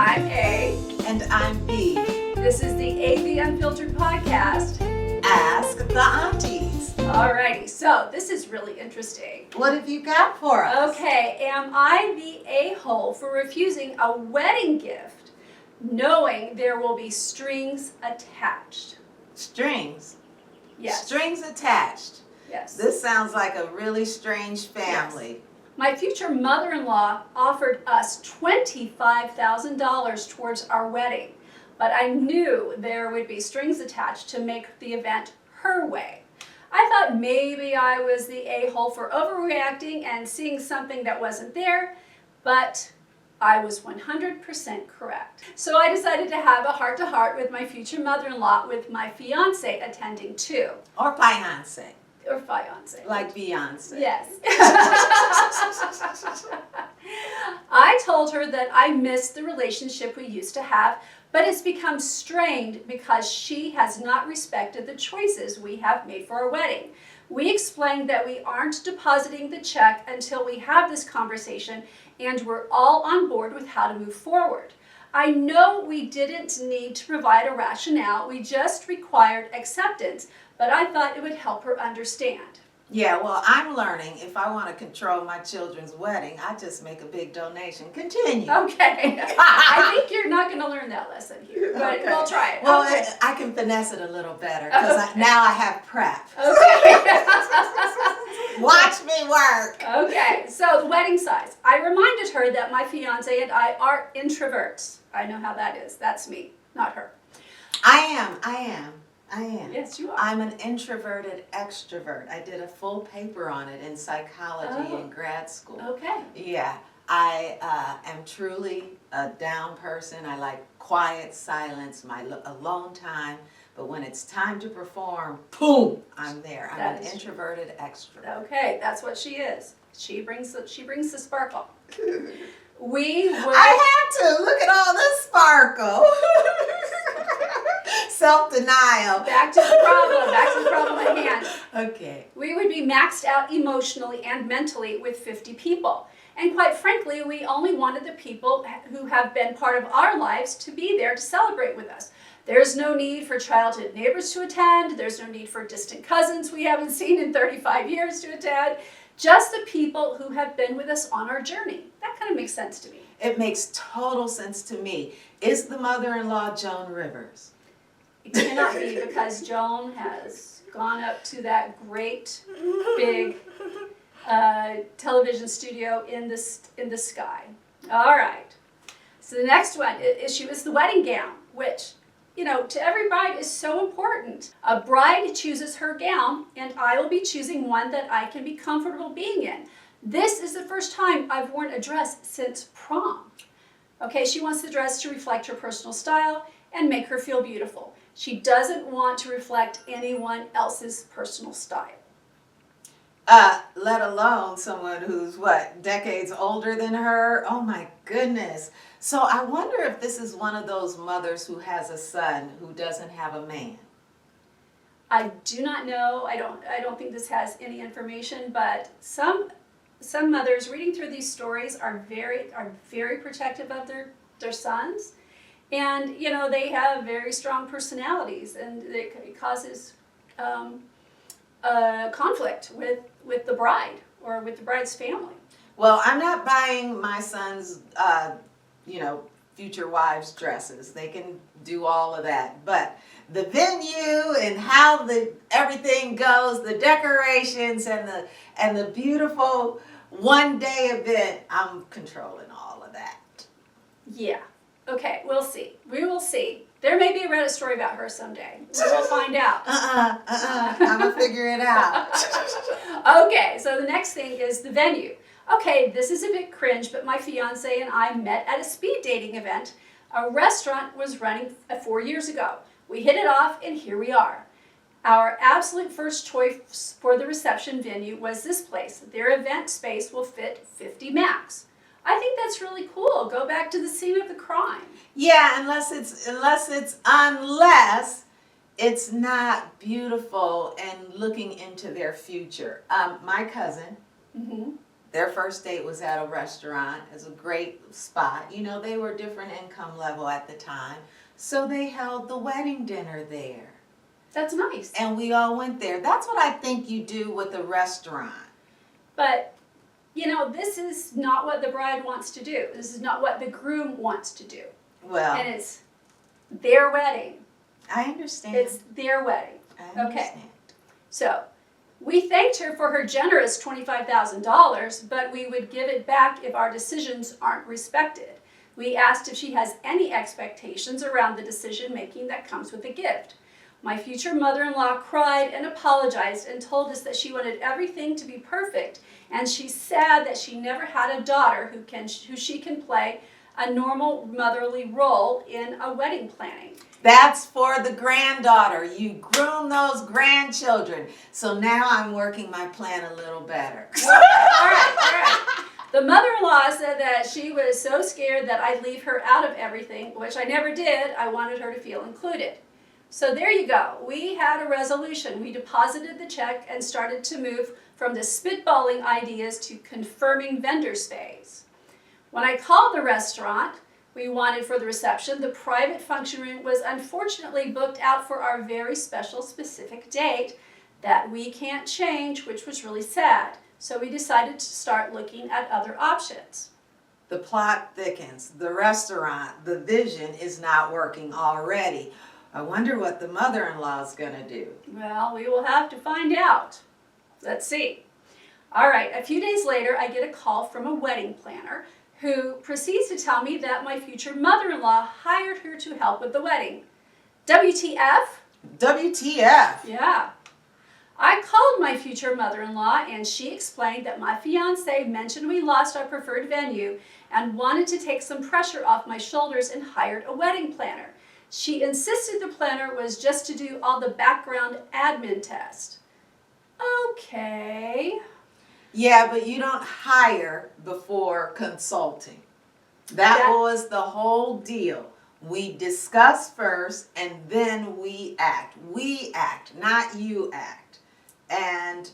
I'm A. And I'm B. This is the AV Unfiltered podcast. Ask the Aunties. Alrighty, so this is really interesting. What have you got for us? Okay, am I the a-hole for refusing a wedding gift, knowing there will be strings attached? Strings? Yes. Strings attached. Yes. This sounds like a really strange family. Yes. My future mother-in-law offered us $25,000 towards our wedding, but I knew there would be strings attached to make the event her way. I thought maybe I was the a-hole for overreacting and seeing something that wasn't there, but I was 100% correct. So I decided to have a heart-to-heart with my future mother-in-law, with my fiancé attending too. Or fiancé. Or fiancé. Like Beyonce. Yes. I told her that I missed the relationship we used to have, but it's become strained because she has not respected the choices we have made for our wedding. We explained that we aren't depositing the check until we have this conversation and we're all on board with how to move forward. I know we didn't need to provide a rationale, we just required acceptance, but I thought it would help her understand. Yeah, well, I'm learning if I want to control my children's wedding, I just make a big donation. Continue. Okay. I think you're not going to learn that lesson here, but Okay. we'll try it. Well, Okay. I can finesse it a little better because now I have prep. Okay. Watch me work. Okay, so the wedding size. I reminded her that my fiance and I are introverts. I know how that is. That's me, not her. I am. Yes, you are. I'm an introverted extrovert. I did a full paper on it in psychology in grad school. Okay. Yeah, I am truly a down person. I like quiet silence, my alone time. But when it's time to perform, boom, I'm there. I'm an introverted extrovert. Okay, that's what she is. She brings the sparkle. I have to look at all this sparkle. Self-denial. Back to the problem at hand. Okay. We would be maxed out emotionally and mentally with 50 people. And quite frankly, we only wanted the people who have been part of our lives to be there to celebrate with us. There's no need for childhood neighbors to attend. There's no need for distant cousins we haven't seen in 35 years to attend. Just the people who have been with us on our journey. That kind of makes sense to me. It makes total sense to me. Is the mother-in-law Joan Rivers? It cannot be, because Joan has gone up to that great big television studio in the sky. All right. So the next issue is the wedding gown, which, to every bride is so important. A bride chooses her gown, and I will be choosing one that I can be comfortable being in. This is the first time I've worn a dress since prom. Okay, she wants the dress to reflect her personal style and make her feel beautiful. She doesn't want to reflect anyone else's personal style. Let alone someone who's, decades older than her? Oh my goodness. So I wonder if this is one of those mothers who has a son who doesn't have a man. I do not know. I don't think this has any information, but some mothers reading through these stories are very protective of their sons. And, they have very strong personalities, and it causes conflict with the bride or with the bride's family. Well, I'm not buying my son's, future wives' dresses. They can do all of that. But the venue and how everything goes, the decorations and the beautiful one-day event, I'm controlling all of that. Yeah. Okay, we'll see. We will see. There may be a Reddit story about her someday. We'll find out. I'm going to figure it out. Okay, so the next thing is the venue. Okay, this is a bit cringe, but my fiance and I met at a speed dating event. A restaurant was running 4 years ago. We hit it off, and here we are. Our absolute first choice for the reception venue was this place. Their event space will fit 50 max. I think that's really cool. Go back to the scene of the crime. Yeah, unless it's not beautiful and looking into their future. My cousin, Their first date was at a restaurant. It's a great spot. You know, they were different income level at the time. So they held the wedding dinner there. That's nice. And we all went there. That's what I think you do with a restaurant. But, you know, this is not what the bride wants to do. This is not what the groom wants to do. Well, And it's their wedding. I understand. It's their wedding. I understand. So we thanked her for her generous $25,000, but we would give it back if our decisions aren't respected. We asked if she has any expectations around the decision making that comes with a gift. My future mother-in-law cried and apologized and told us that she wanted everything to be perfect, and she's sad that she never had a daughter who she can play a normal motherly role in a wedding planning. That's for the granddaughter. You groom those grandchildren. So now I'm working my plan a little better. All right. The mother-in-law said that she was so scared that I'd leave her out of everything, which I never did. I wanted her to feel included. So there you go. We had a resolution. We deposited the check and started to move from the spitballing ideas to confirming vendors phase. When I called the restaurant we wanted for the reception, the private function room was unfortunately booked out for our very special specific date that we can't change, which was really sad. So we decided to start looking at other options. The plot thickens. The restaurant, the vision is not working already. I wonder what the mother-in-law is going to do. Well, we will have to find out. Let's see. All right, a few days later, I get a call from a wedding planner who proceeds to tell me that my future mother-in-law hired her to help with the wedding. WTF? WTF? Yeah. I called my future mother-in-law and she explained that my fiancé mentioned we lost our preferred venue and wanted to take some pressure off my shoulders and hired a wedding planner. She insisted the planner was just to do all the background admin test. Okay. Yeah, but you don't hire before consulting. That was the whole deal. We discuss first and then we act. We act, not you act. And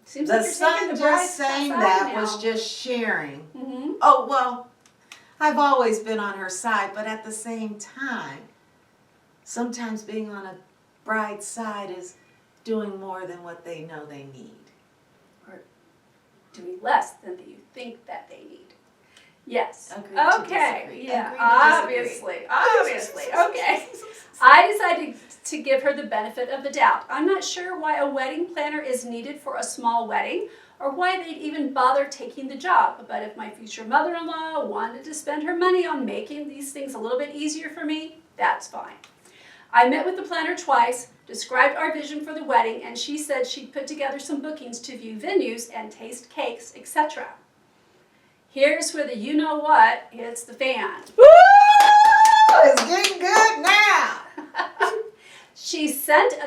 Seems the like you're son taking the bride just saying side that now. was just sharing. Mm-hmm. Oh, well, I've always been on her side, but at the same time, sometimes being on a bride's side is doing more than what they know they need. Or doing less than you think that they need. Yes. Agree to Okay. disagree. Yeah. Agree to disagree. Obviously. Okay. I decided to give her the benefit of the doubt. I'm not sure why a wedding planner is needed for a small wedding or why they'd even bother taking the job. But if my future mother-in-law wanted to spend her money on making these things a little bit easier for me, that's fine. I met with the planner twice, described our vision for the wedding, and she said she'd put together some bookings to view venues and taste cakes, etc. Here's where the you-know-what hits the fan. Woo! It's getting good now.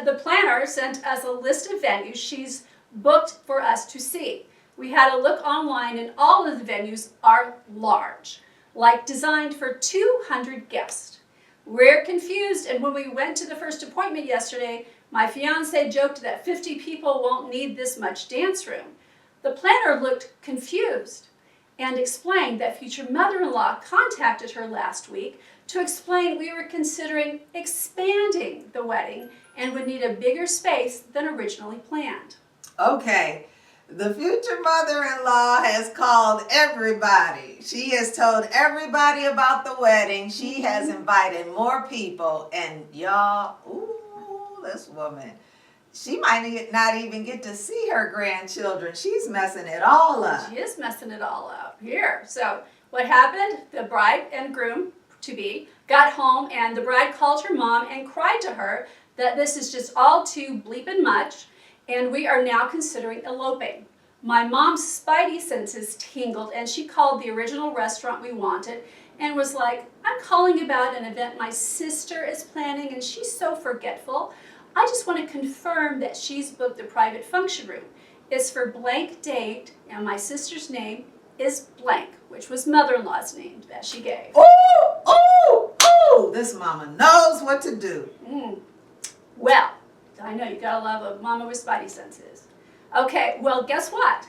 The planner sent us a list of venues she's booked for us to see. We had a look online and all of the venues are large, like designed for 200 guests. We're confused, and when we went to the first appointment yesterday, my fiancé joked that 50 people won't need this much dance room. The planner looked confused and explained that future mother-in-law contacted her last week to explain we were considering expanding the wedding and would need a bigger space than originally planned. Okay, the future mother-in-law has called everybody. She has told everybody about the wedding. She has invited more people, and y'all, ooh, this woman, she might not even get to see her grandchildren. She's messing it all up. She is messing it all up here. So what happened? The bride and groom-to-be got home, and the bride called her mom and cried to her that this is just all too bleeping much, and we are now considering eloping. My mom's spidey senses tingled, and she called the original restaurant we wanted and was like, I'm calling about an event my sister is planning, and she's so forgetful. I just want to confirm that she's booked the private function room. It's for blank date, and my sister's name is blank, which was mother-in-law's name that she gave. Ooh, ooh, ooh, this mama knows what to do. Well, I know you gotta love a mama with spidey senses. Okay, well, guess what?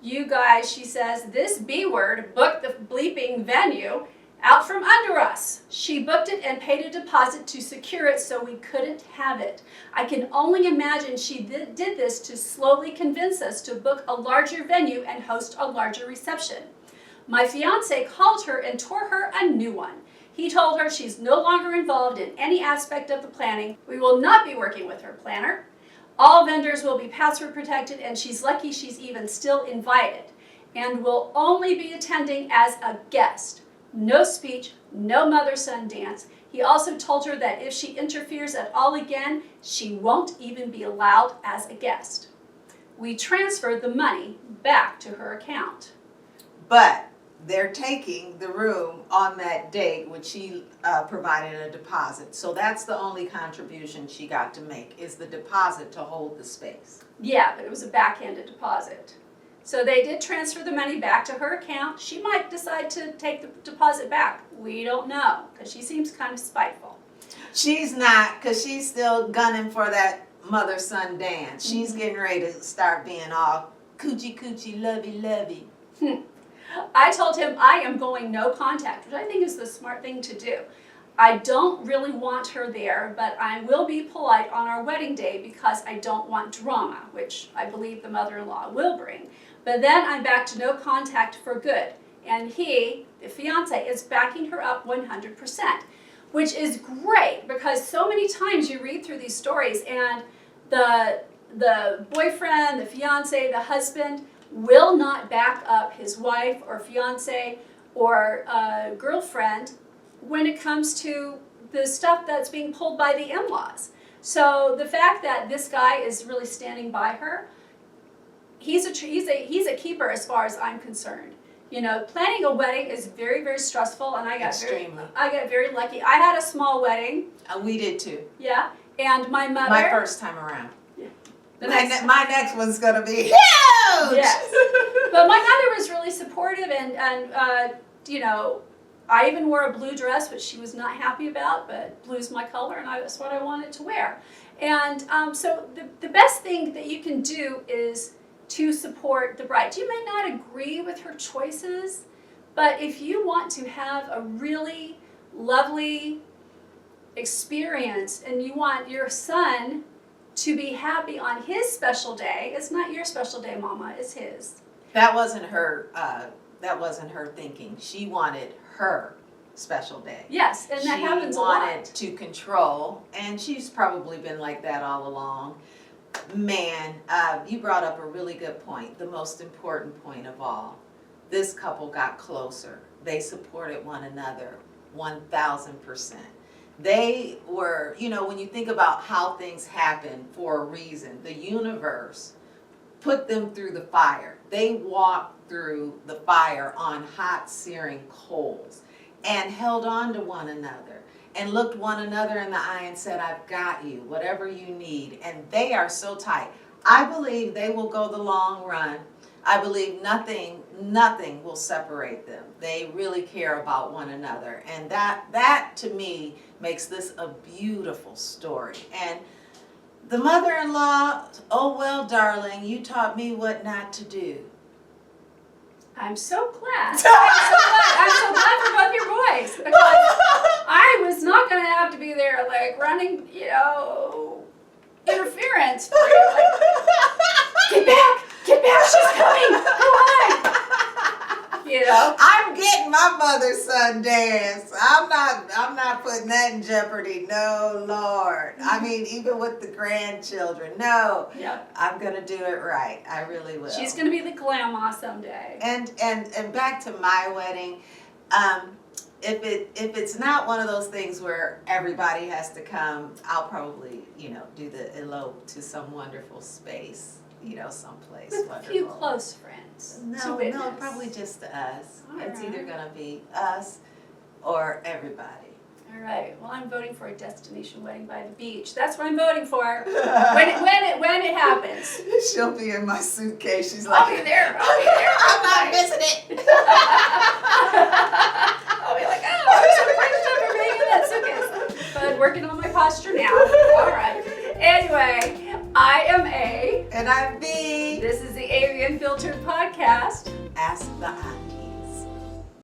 You guys, she says, this B word booked the bleeping venue out from under us. She booked it and paid a deposit to secure it so we couldn't have it. I can only imagine she did this to slowly convince us to book a larger venue and host a larger reception. My fiancé called her and tore her a new one. He told her she's no longer involved in any aspect of the planning. We will not be working with her planner. All vendors will be password protected, and she's lucky she's even still invited, and will only be attending as a guest. No speech, no mother-son dance. He also told her that if she interferes at all again, she won't even be allowed as a guest. We transferred the money back to her account. But they're taking the room on that date, which she provided a deposit. So that's the only contribution she got to make, is the deposit to hold the space. Yeah, but it was a backhanded deposit. So they did transfer the money back to her account. She might decide to take the deposit back. We don't know, because she seems kind of spiteful. She's not, because she's still gunning for that mother-son dance. She's getting ready to start being all coochie coochie, lovey lovey. I told him I am going no contact, which I think is the smart thing to do. I don't really want her there, but I will be polite on our wedding day because I don't want drama, which I believe the mother-in-law will bring. But then I'm back to no contact for good. And he, the fiancé, is backing her up 100%, which is great because so many times you read through these stories and the boyfriend, the fiancé, the husband will not back up his wife or fiancé or girlfriend when it comes to the stuff that's being pulled by the in-laws. So the fact that this guy is really standing by her, he's a keeper as far as I'm concerned. You know, planning a wedding is very, very stressful, and I got very lucky. I had a small wedding. We did too. Yeah, and my mother. My first time around. Yeah. My next one's gonna be huge. Yes, but my mother was really supportive, and you know, I even wore a blue dress, which she was not happy about, but blue's my color, and that's what I wanted to wear. And so the best thing that you can do is to support the bride. You may not agree with her choices, but if you want to have a really lovely experience and you want your son to be happy on his special day, it's not your special day, Mama, it's his. That wasn't her thinking. She wanted her special day. Yes, and that happens a lot. She wanted to control, and she's probably been like that all along. Man, you brought up a really good point, the most important point of all. This couple got closer. They supported one another 1,000%. They were, you know, when you think about how things happen for a reason, the universe put them through the fire. They walked through the fire on hot, searing coals and held on to one another and looked one another in the eye and said, I've got you, whatever you need. And they are so tight. I believe they will go the long run. I believe nothing will separate them. They really care about one another. And that to me makes this a beautiful story. And the mother-in-law, oh well, darling, you taught me what not to do. I'm so glad. I'm so glad for both your boys, because I was not going to have to be there like running, you know, interference for you. Like, get back, she's coming, go on. You know? I'm getting my mother-son dance. I'm not putting that in jeopardy. No, Lord. I mean, even with the grandchildren. No. Yeah. I'm gonna do it right. I really will. She's gonna be the grandma someday. And back to my wedding. If it's not one of those things where everybody has to come, I'll probably, you know, do the elope to some wonderful space. You know, someplace with wonderful. a few close friends. No, probably just us. All it's right. either gonna be us or everybody. All right. Well, I'm voting for a destination wedding by the beach. That's what I'm voting for. when it happens. She'll be in my suitcase. She's like, I'll be there. I'm not missing it. I'll be like, oh, I'm so grateful for being in that suitcase. But I'm working on my posture now. All right. Anyway, I am A. And I'm B. This is the A Unfiltered Podcast. the eye.